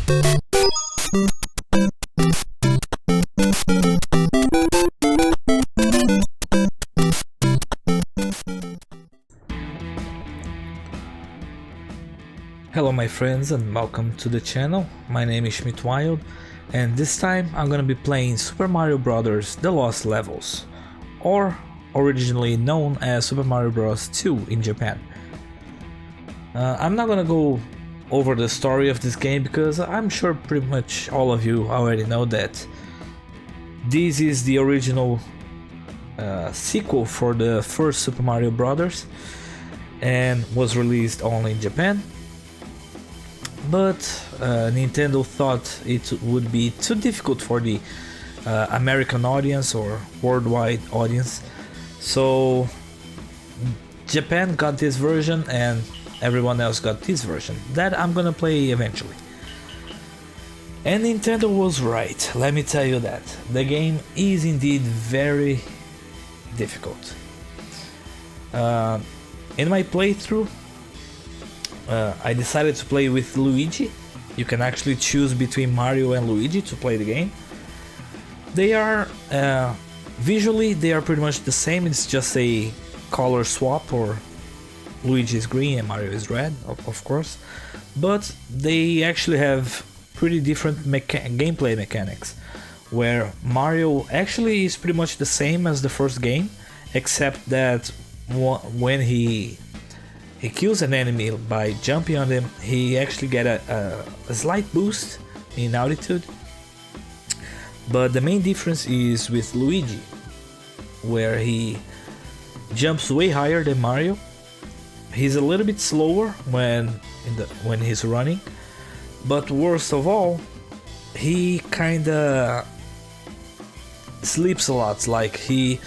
Hello my friends and welcome to the channel. My name is Schmitt Wylde and this time I'm gonna be playing Super Mario Bros. The Lost Levels, or originally known as Super Mario Bros. 2 in Japan. I'm not gonna go over the story of this game because I'm sure pretty much all of you already know that this is the original sequel for the first Super Mario Bros. And was released only in Japan. But Nintendo thought it would be too difficult for the American audience or worldwide audience, so Japan got this version and everyone else got this version that I'm gonna play eventually. And Nintendo was right, let me tell you that. The game is indeed very difficult. In my playthrough, I decided to play with Luigi. You can actually choose between Mario and Luigi to play the game. They are visually they are pretty much the same. It's just a color swap, or Luigi is green and Mario is red, of course. But they actually have pretty different gameplay mechanics, where Mario actually is pretty much the same as the first game, except that when he kills an enemy by jumping on them, he actually get a slight boost in altitude. But the main difference is with Luigi, where he jumps way higher than Mario. He's a little bit slower when he's running, but worst of all, he kinda sleeps a lot. Like he's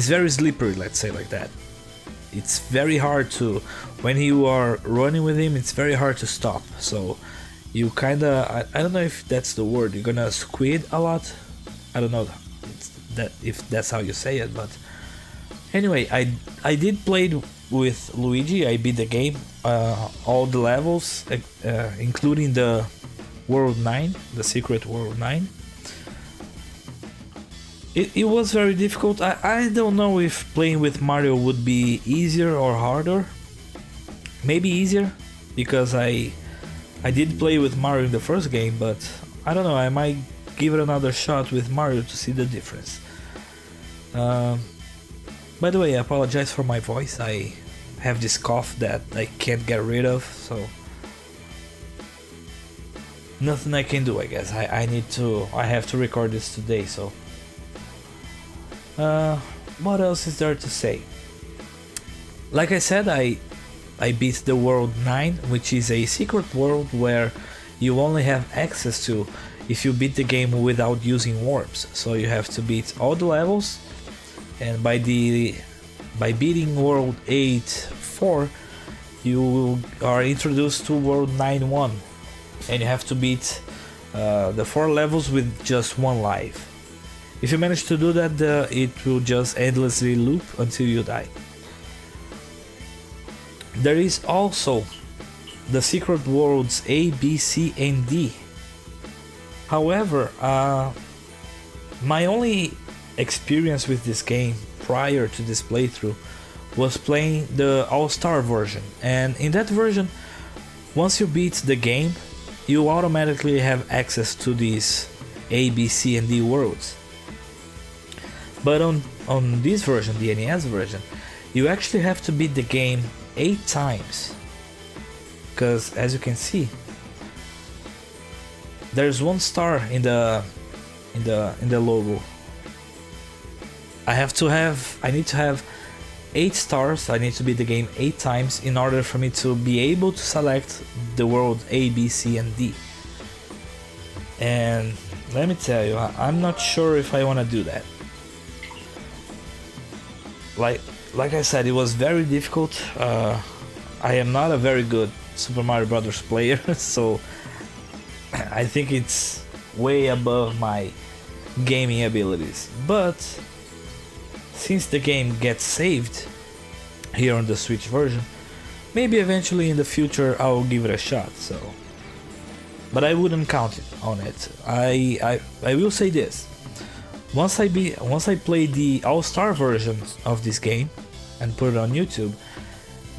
very slippery, let's say like that. It's very hard to, when you are running with him, it's very hard to stop. So you kinda, I don't know if that's the word, you're gonna squid a lot. I don't know if that's how you say it, but anyway, I did play with Luigi. I beat the game, all the levels, including the World 9, the Secret World 9. It was very difficult. I don't know if playing with Mario would be easier or harder. Maybe easier, because I did play with Mario in the first game, but I don't know, I might give it another shot with Mario to see the difference. By the way, I apologize for my voice. I have this cough that I can't get rid of, so nothing I can do, I guess. I have to record this today, so what else is there to say? Like I said, I beat the World 9, which is a secret world where you only have access to if you beat the game without using warps. So you have to beat all the levels, and by beating World 8-4, you are introduced to World 9-1, and you have to beat the 4 levels with just 1 life. If you manage to do that, it will just endlessly loop until you die. There is also the secret worlds A, B, C, and D. However, my only experience with this game prior to this playthrough was playing the All-Star version, and in that version, once you beat the game, you automatically have access to these A, B, C, and D worlds. But on this version, the NES version, you actually have to beat the game 8 times, because as you can see, there's 1 star in the logo. I need to have 8 stars. I need to beat the game 8 times in order for me to be able to select the world A, B, C, and D. And let me tell you, I'm not sure if I want to do that. Like I said, it was very difficult. I am not a very good Super Mario Bros. Player, so I think it's way above my gaming abilities. But since the game gets saved here on the Switch version, maybe eventually in the future I'll give it a shot. So but I wouldn't count it on it. I will say this: once I play the all-star version of this game and put it on YouTube,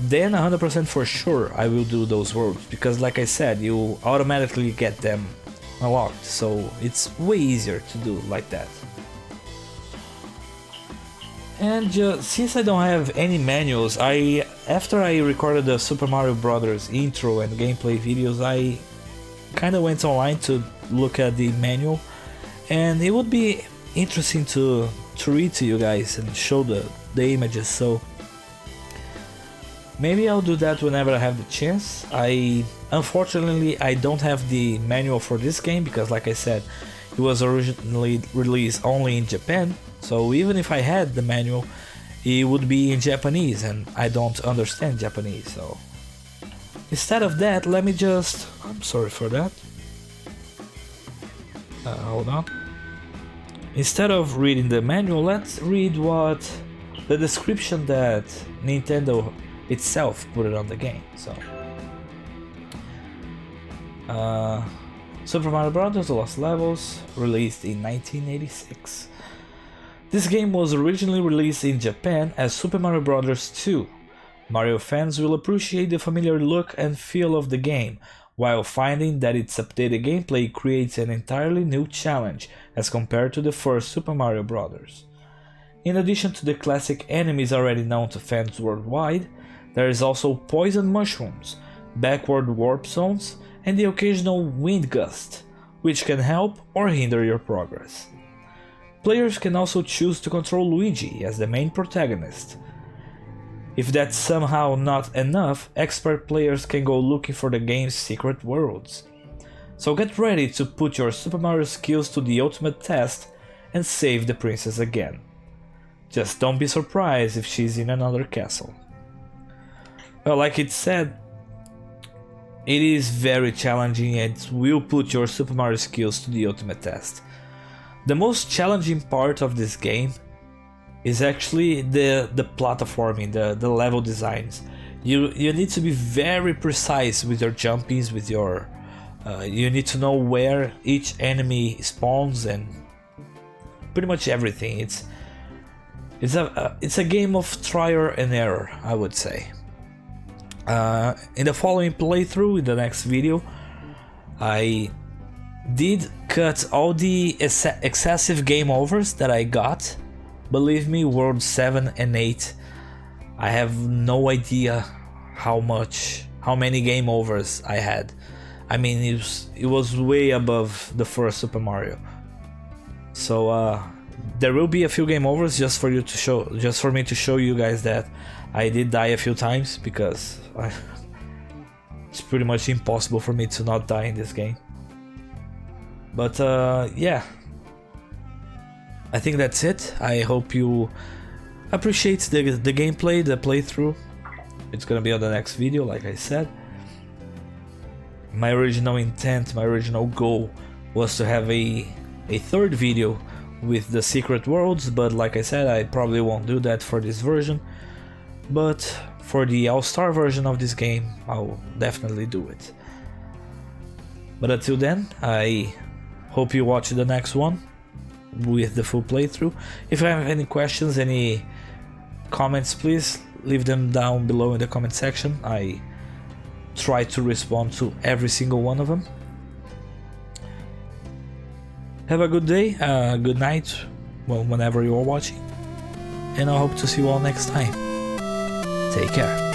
then 100% for sure I will do those worlds, because like I said, you automatically get them unlocked, so it's way easier to do like that. And since I don't have any manuals, after I recorded the Super Mario Brothers intro and gameplay videos, I kinda went online to look at the manual, and it would be interesting to read to you guys and show the images, so maybe I'll do that whenever I have the chance. Unfortunately I don't have the manual for this game, because like I said, it was originally released only in Japan, so even if I had the manual, it would be in Japanese and I don't understand Japanese, so instead of that, let me just... I'm sorry for that. Hold on. Instead of reading the manual, let's read what the description that Nintendo itself put it on the game. So, Super Mario Bros. The Lost Levels, released in 1986. This game was originally released in Japan as Super Mario Bros. 2. Mario fans will appreciate the familiar look and feel of the game, while finding that its updated gameplay creates an entirely new challenge as compared to the first Super Mario Bros. In addition to the classic enemies already known to fans worldwide, there is also poison mushrooms, backward warp zones, and the occasional wind gust, which can help or hinder your progress. Players can also choose to control Luigi as the main protagonist. If that's somehow not enough, expert players can go looking for the game's secret worlds. So get ready to put your Super Mario skills to the ultimate test and save the princess again. Just don't be surprised if she's in another castle. Well, like it said, it is very challenging and will put your Super Mario skills to the ultimate test. The most challenging part of this game is actually the platforming, the level designs. You need to be very precise with your jumpings, with your you need to know where each enemy spawns and pretty much everything. It's a game of trial and error, I would say. In the following playthrough, in the next video, I did cut all the excessive game overs that I got. Believe me, World 7 and 8, I have no idea how many game overs I had. I mean, it was way above the first Super Mario. So there will be a few game overs just for me to show you guys that I did die a few times, because it's pretty much impossible for me to not die in this game. But yeah, I think that's it. I hope you appreciate the gameplay, the playthrough. It's gonna be on the next video, like I said. My original intent, my original goal was to have a third video with the secret worlds, but like I said, I probably won't do that for this version. But for the all-star version of this game, I'll definitely do it. But until then, I hope you watch the next one with the full playthrough. If you have any questions, any comments, please leave them down below in the comment section. I try to respond to every single one of them. Have a good day, good night, well, whenever you are watching, and I hope to see you all next time. Take care.